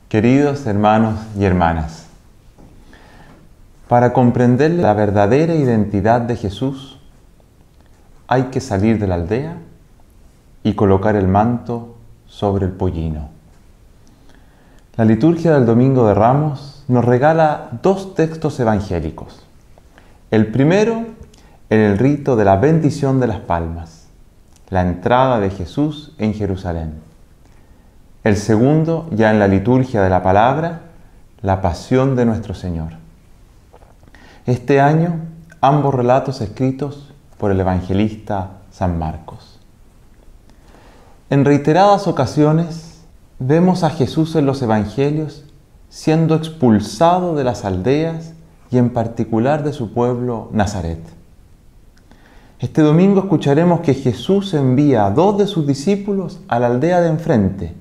Queridos hermanos y hermanas, para comprender la verdadera identidad de Jesús, hay que salir de la aldea y colocar el manto sobre el pollino. La liturgia del Domingo de Ramos nos regala dos textos evangélicos. El primero en el rito de la bendición de las palmas, la entrada de Jesús en Jerusalén. El segundo, ya en la liturgia de la palabra, la pasión de nuestro Señor. Este año, ambos relatos escritos por el evangelista San Marcos. En reiteradas ocasiones, vemos a Jesús en los evangelios siendo expulsado de las aldeas y en particular de su pueblo Nazaret. Este domingo escucharemos que Jesús envía a 2 de sus discípulos a la aldea de enfrente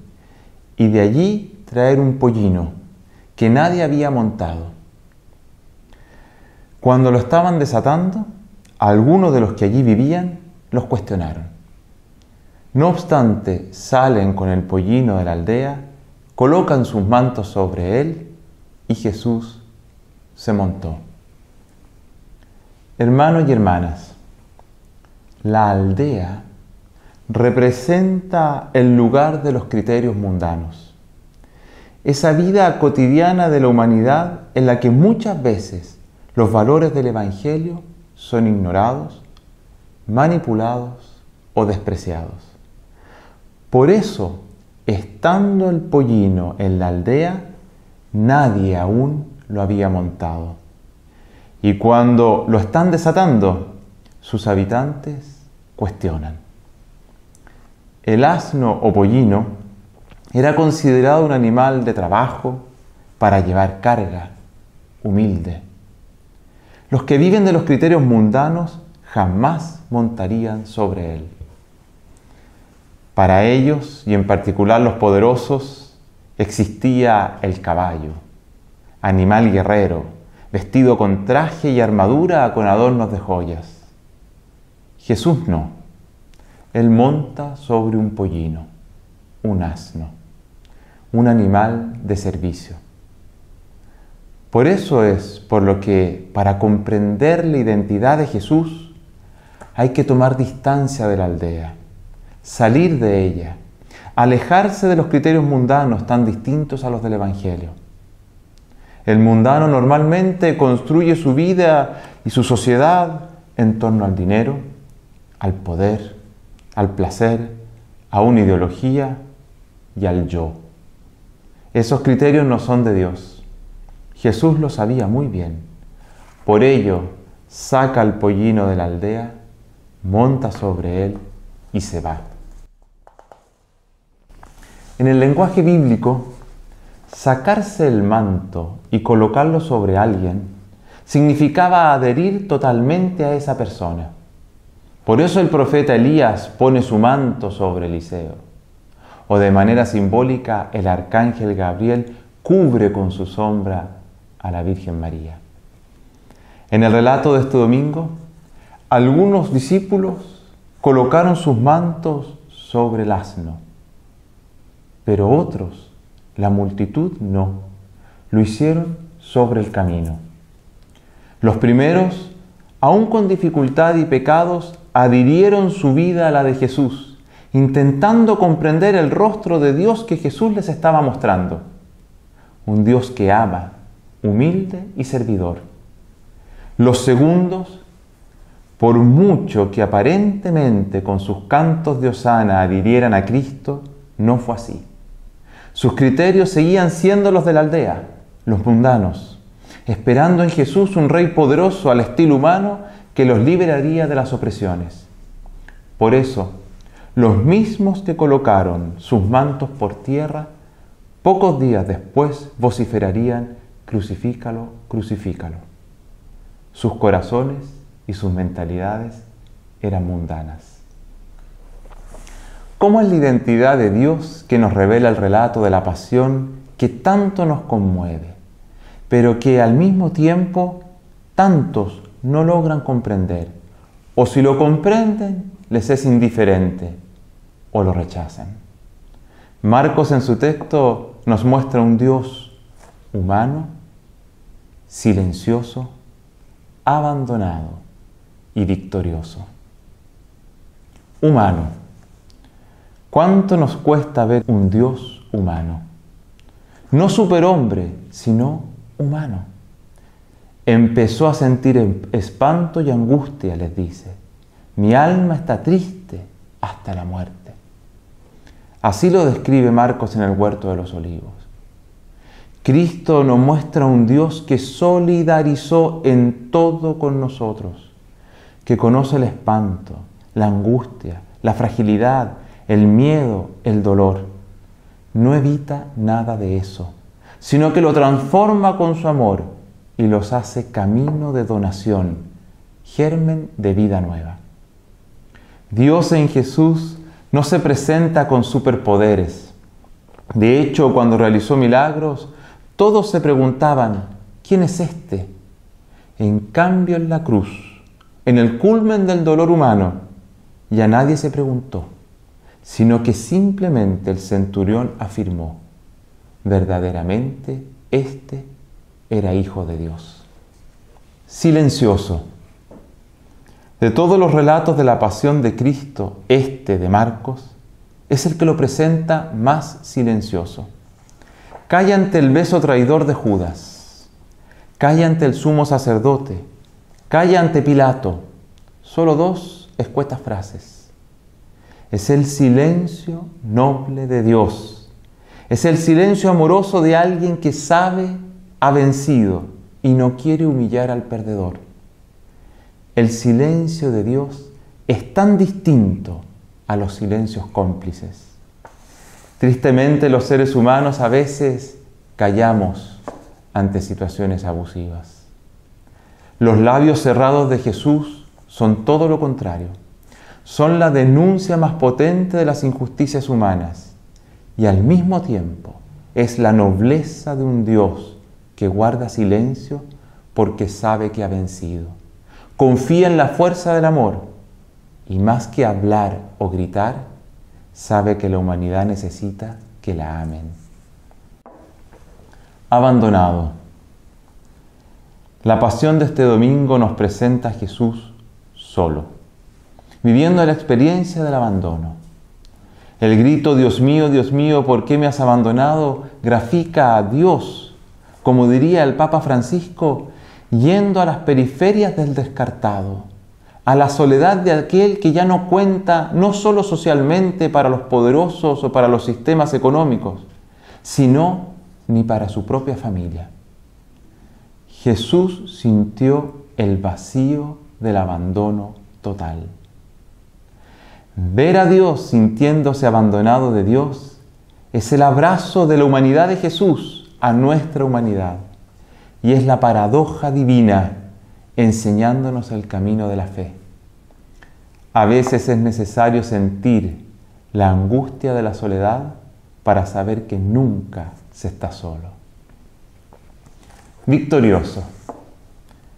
y de allí traer un pollino que nadie había montado. Cuando lo estaban desatando, algunos de los que allí vivían los cuestionaron. No obstante, salen con el pollino de la aldea, colocan sus mantos sobre él y Jesús se montó. Hermanos y hermanas, la aldea representa el lugar de los criterios mundanos. Esa vida cotidiana de la humanidad en la que muchas veces los valores del Evangelio son ignorados, manipulados o despreciados. Por eso, estando el pollino en la aldea, nadie aún lo había montado. Y cuando lo están desatando, sus habitantes cuestionan. El asno o pollino era considerado un animal de trabajo para llevar carga, humilde. Los que viven de los criterios mundanos jamás montarían sobre él. Para ellos, y en particular los poderosos, existía el caballo, animal guerrero, vestido con traje y armadura con adornos de joyas. Jesús no. Él monta sobre un pollino, un asno, un animal de servicio. Por eso es por lo que, para comprender la identidad de Jesús, hay que tomar distancia de la aldea, salir de ella, alejarse de los criterios mundanos tan distintos a los del Evangelio. El mundano normalmente construye su vida y su sociedad en torno al dinero, al poder, al placer, a una ideología y al yo. Esos criterios no son de Dios. Jesús lo sabía muy bien. Por ello, saca al pollino de la aldea, monta sobre él y se va. En el lenguaje bíblico, sacarse el manto y colocarlo sobre alguien significaba adherir totalmente a esa persona. Por eso el profeta Elías pone su manto sobre Eliseo. O de manera simbólica, el arcángel Gabriel cubre con su sombra a la Virgen María. En el relato de este domingo, algunos discípulos colocaron sus mantos sobre el asno, pero otros, la multitud, no, lo hicieron sobre el camino. Los primeros, aún con dificultad y pecados, adhirieron su vida a la de Jesús, intentando comprender el rostro de Dios que Jesús les estaba mostrando. Un Dios que ama, humilde y servidor. Los segundos, por mucho que aparentemente con sus cantos de hosana adhirieran a Cristo, no fue así. Sus criterios seguían siendo los de la aldea, los mundanos, esperando en Jesús un rey poderoso al estilo humano que los liberaría de las opresiones. Por eso, los mismos que colocaron sus mantos por tierra, pocos días después vociferarían: crucifícalo, crucifícalo. Sus corazones y sus mentalidades eran mundanas. ¿Cómo es la identidad de Dios que nos revela el relato de la pasión que tanto nos conmueve, pero que al mismo tiempo tantos no logran comprender, o si lo comprenden, les es indiferente, o lo rechazan? Marcos en su texto nos muestra un Dios humano, silencioso, abandonado y victorioso. Humano. ¿Cuánto nos cuesta ver un Dios humano? No superhombre, sino humano. Empezó a sentir espanto y angustia, les dice. Mi alma está triste hasta la muerte. Así lo describe Marcos en el Huerto de los Olivos. Cristo nos muestra un Dios que solidarizó en todo con nosotros, que conoce el espanto, la angustia, la fragilidad, el miedo, el dolor. No evita nada de eso, sino que lo transforma con su amor y los hace camino de donación, germen de vida nueva. Dios en Jesús no se presenta con superpoderes. De hecho, cuando realizó milagros, todos se preguntaban, ¿quién es este? En cambio, en la cruz, en el culmen del dolor humano, ya nadie se preguntó, sino que simplemente el centurión afirmó, verdaderamente este era Hijo de Dios. Silencioso. De todos los relatos de la pasión de Cristo, este de Marcos es el que lo presenta más silencioso. Calla ante el beso traidor de Judas, calla ante el sumo sacerdote, calla ante Pilato. Solo dos escuetas frases. Es el silencio noble de Dios. Es el silencio amoroso de alguien que sabe, ha vencido y no quiere humillar al perdedor. El silencio de Dios es tan distinto a los silencios cómplices. Tristemente, los seres humanos a veces callamos ante situaciones abusivas. Los labios cerrados de Jesús son todo lo contrario. Son la denuncia más potente de las injusticias humanas y al mismo tiempo es la nobleza de un Dios que guarda silencio porque sabe que ha vencido. Confía en la fuerza del amor y más que hablar o gritar, sabe que la humanidad necesita que la amen. Abandonado. La pasión de este domingo nos presenta a Jesús solo, viviendo la experiencia del abandono. El grito, Dios mío, ¿por qué me has abandonado?, grafica a Dios, como diría el Papa Francisco, yendo a las periferias del descartado, a la soledad de aquel que ya no cuenta no solo socialmente para los poderosos o para los sistemas económicos, sino ni para su propia familia. Jesús sintió el vacío del abandono total. Ver a Dios sintiéndose abandonado de Dios es el abrazo de la humanidad de Jesús a nuestra humanidad y es la paradoja divina enseñándonos el camino de la fe. A veces es necesario sentir la angustia de la soledad para saber que nunca se está solo. Victorioso.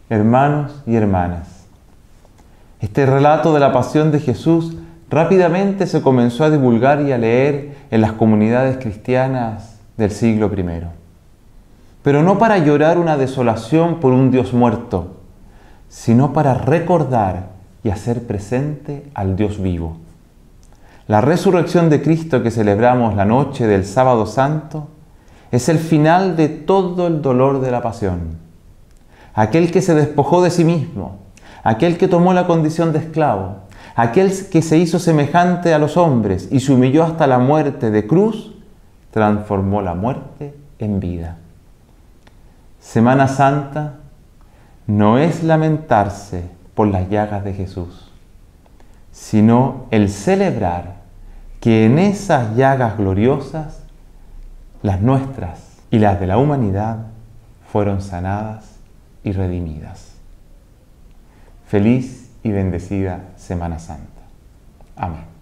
Hermanos y hermanas, este relato de la pasión de Jesús rápidamente se comenzó a divulgar y a leer en las comunidades cristianas del siglo I. Pero no para llorar una desolación por un Dios muerto, sino para recordar y hacer presente al Dios vivo. La resurrección de Cristo que celebramos la noche del Sábado Santo es el final de todo el dolor de la pasión. Aquel que se despojó de sí mismo, aquel que tomó la condición de esclavo, aquel que se hizo semejante a los hombres y se humilló hasta la muerte de cruz, transformó la muerte en vida. Semana Santa no es lamentarse por las llagas de Jesús, sino el celebrar que en esas llagas gloriosas, las nuestras y las de la humanidad fueron sanadas y redimidas. Feliz y bendecida Semana Santa. Amén.